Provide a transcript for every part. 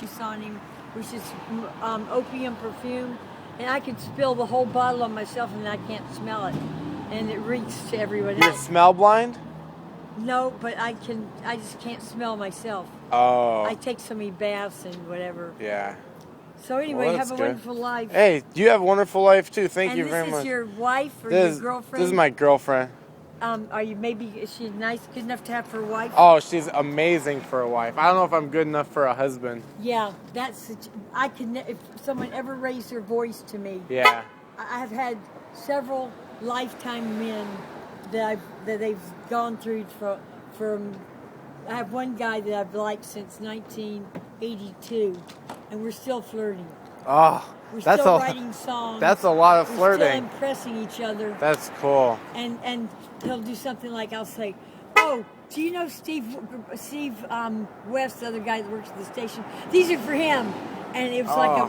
juice on him, which is opium perfume, and I could spill the whole bottle on myself and I can't smell it, and it reeks to everyone You're else. smell blind? No, but I just can't smell myself. Oh. I take so many baths and whatever. Yeah. So anyway, Well, have a good. wonderful life. Hey, you have a wonderful life too. Thank you very And much. this is your wife or This your girlfriend? This is my girlfriend. Are you is she nice, good enough to have for a wife? Oh, she's amazing for a wife. I don't know if I'm good enough for a husband. Yeah, if someone ever raised their voice to me. Yeah. I have had several lifetime men that they've gone through from. I have one guy that I've liked since 1982, and we're still flirting. Oh, We're still writing songs. That's a lot of We're flirting. still impressing each other. That's cool. And he'll do something like, I'll say, "Oh, do you know Steve West, the other guy that works at the station? These are for him." And it was like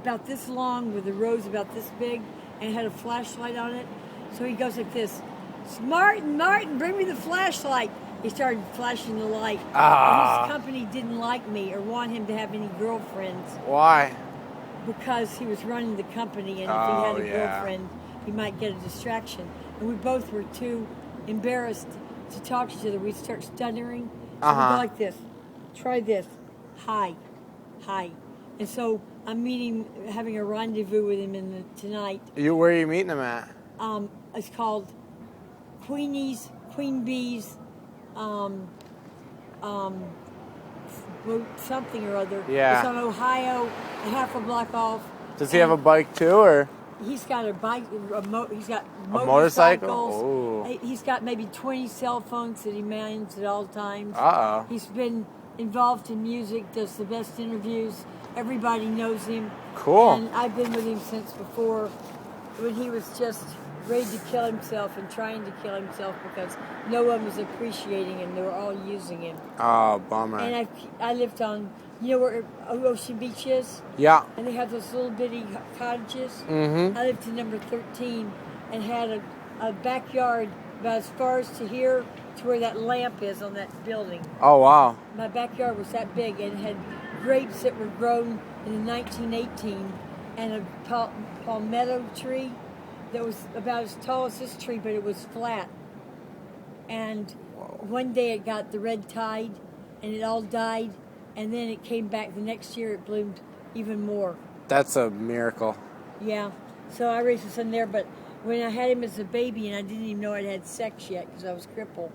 about this long with a rose about this big, and it had a flashlight on it. So he goes like this, Martin, bring me the flashlight. He started flashing the light. And his company didn't like me or want him to have any girlfriends. Why? Because he was running the company, and if he had a girlfriend, he might get a distraction. And we both were too embarrassed to talk to each other. We'd start stuttering. So we'd go like this. Try this. Hi. And so I'm having a rendezvous with him tonight. Where are you meeting him at? It's called Queen Bee's something or other. Yeah. It's on Ohio, a half a block off. Does he have a bike too, or? He's got a bike. He's got A motorcycle? motorcycles. Ooh. He's got maybe 20 cell phones that he mans at all times. Uh-oh. He's been involved in music, does the best interviews. Everybody knows him. Cool. And I've been with him since before, when he was just ready to kill himself and trying to kill himself because no one was appreciating him. They were all using him. Oh, bummer. And I lived on, you know where Ocean Beach is? Yeah. And they have those little bitty cottages. Mm-hmm. I lived in number 13 and had a backyard about as far as to here to where that lamp is on that building. Oh, wow. My backyard was that big and had grapes that were grown in 1918 and a palmetto tree that was about as tall as this tree, but it was flat. And one day it got the red tide and it all died, and then it came back the next year. It bloomed even more. That's a miracle. Yeah. So I raised a son there, but when I had him as a baby and I didn't even know I'd had sex yet because I was crippled,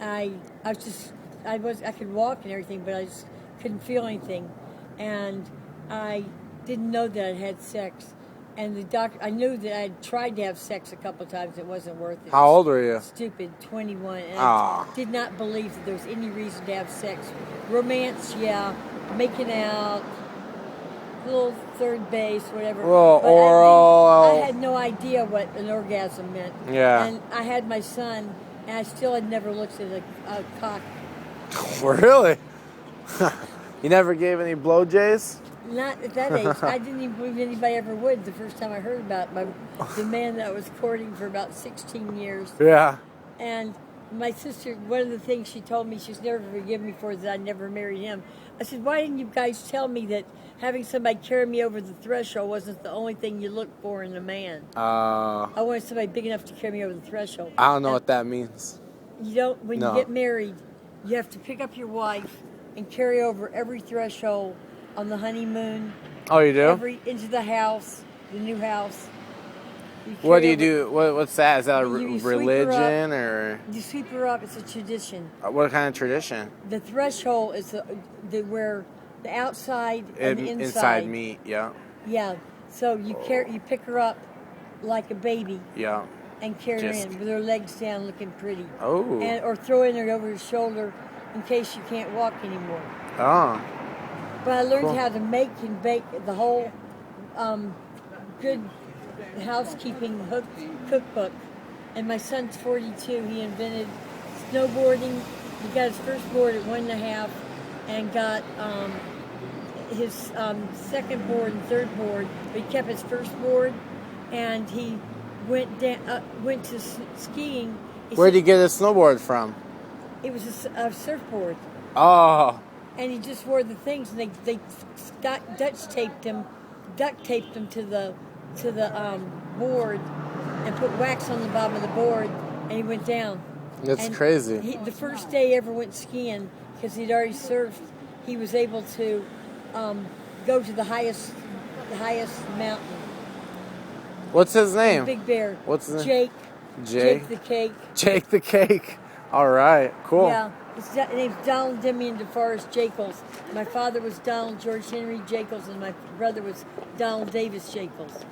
I could walk and everything, but I just couldn't feel anything, and I didn't know that I'd had sex. And the doctor, I knew that I had tried to have sex a couple of times. It wasn't worth it. How old were you? Stupid, 21. And I did not believe that there was any reason to have sex. Romance, yeah. Making out, little third base, whatever. Little but oral. I had no idea what an orgasm meant. Yeah. And I had my son, and I still had never looked at a cock. Really? You never gave any blowjays? Not at that age. I didn't even believe anybody ever would the first time I heard about the man that I was courting for about 16 years. Yeah. And my sister, one of the things she told me she's never forgiven me for is that I never married him. I said, why didn't you guys tell me that having somebody carry me over the threshold wasn't the only thing you look for in a man? I wanted somebody big enough to carry me over the threshold. I don't know what that means. You don't. When you get married, you have to pick up your wife and carry over every threshold on the honeymoon. Oh, you do? Into the house, the new house. What do you do? What's that? Is that a you religion or? You sweep her up. It's a tradition. What kind of tradition? The threshold is where the outside and the inside meet. Yeah. Yeah. So you pick her up like a baby. Yeah. And carry her in with her legs down, looking pretty. Oh. Or throw in her over your shoulder in case you can't walk anymore. Oh. But I learned how to make and bake the whole good housekeeping cookbook. And my son's 42. He invented snowboarding. He got his first board at 1.5 and got his second board and third board. But he kept his first board, and he went to skiing. Where'd you get a snowboard from? It was a surfboard. Oh. and he just wore the things, and they duct taped him to the board, and put wax on the bottom of the board, and he went down. That's crazy. The first day he ever went skiing, because he'd already surfed, he was able to go to the highest mountain. What's his name? Big Bear. What's his name? Jake. Jake the Cake. Jake the Cake. All right, cool. Yeah, his name's Donald Demian DeForest Jacobs. My father was Donald George Henry Jacobs, and my brother was Donald Davis Jacobs.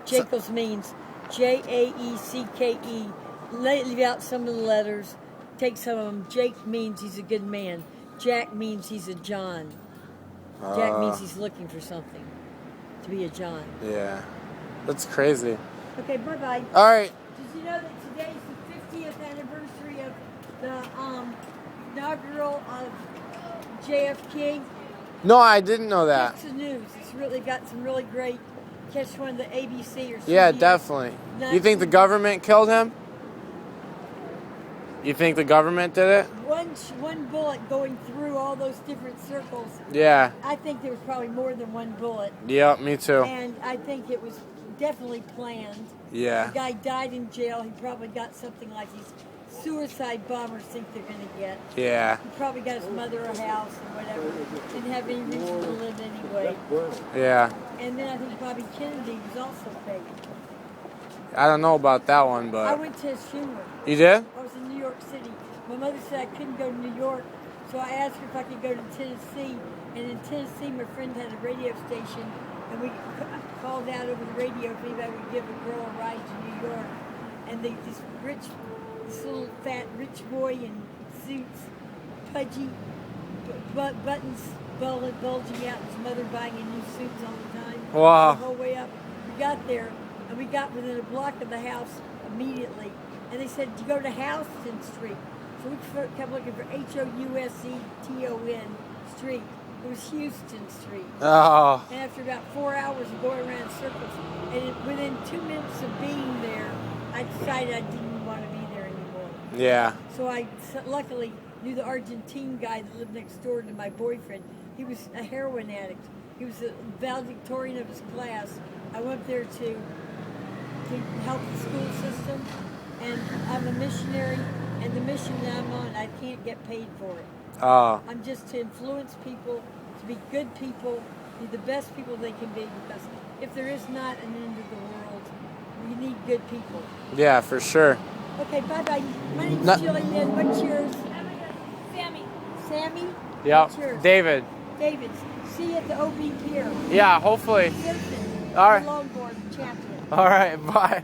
Jacobs means Jaecke. Leave out some of the letters, take some of them. Jake means he's a good man. Jack means he's a John. Jack means he's looking for something, to be a John. Yeah, that's crazy. Okay, bye-bye. All right. Did you know that today is the 50th anniversary of the inaugural of JFK? No, I didn't know that. Catch the news. It's really got some really great. Catch one of the ABC or CBS. Yeah, definitely. You think the government killed him? You think the government did it? One bullet going through all those different circles. Yeah. I think there was probably more than one bullet. Yeah, me too. And I think it was definitely planned. Yeah. The guy died in jail. He probably got something like these suicide bombers think they're going to get. Yeah. He probably got his mother a house and whatever. Didn't have any reason to live anyway. Yeah. And then I think Bobby Kennedy was also fake. I don't know about that one, but... I went to his funeral. You did? I was in New York City. My mother said I couldn't go to New York, so I asked her if I could go to Tennessee. And in Tennessee, my friend had a radio station, and we called out over the radio if anybody would give a girl a ride to New York. And this little fat rich boy in suits, pudgy, buttons bulging out, his mother buying a new suits all the time. Wow. The whole way up. We got there, and we got within a block of the house immediately. And they said, you go to Houston Street. So we kept looking for Houston Street. It was Houston Street. Oh. And after about 4 hours of going around in circles, and within 2 minutes of being there, I decided I didn't want to be there anymore. Yeah. So I luckily knew the Argentine guy that lived next door to my boyfriend. He was a heroin addict. He was the valedictorian of his class. I went there to help the school system, and I'm a missionary, and the mission that I'm on, I can't get paid for it. Oh. I'm just to influence people, to be good people, be the best people they can be, because if there is not an end of the world, we need good people. Yeah, for sure. Okay, bye-bye. My name's Jillian. What's yours? Sammy. Sammy? Yep. What's yours? David. David. See you at the OB Pier. Yeah, hopefully. Gibson. All right. Longboard champion. All right, bye.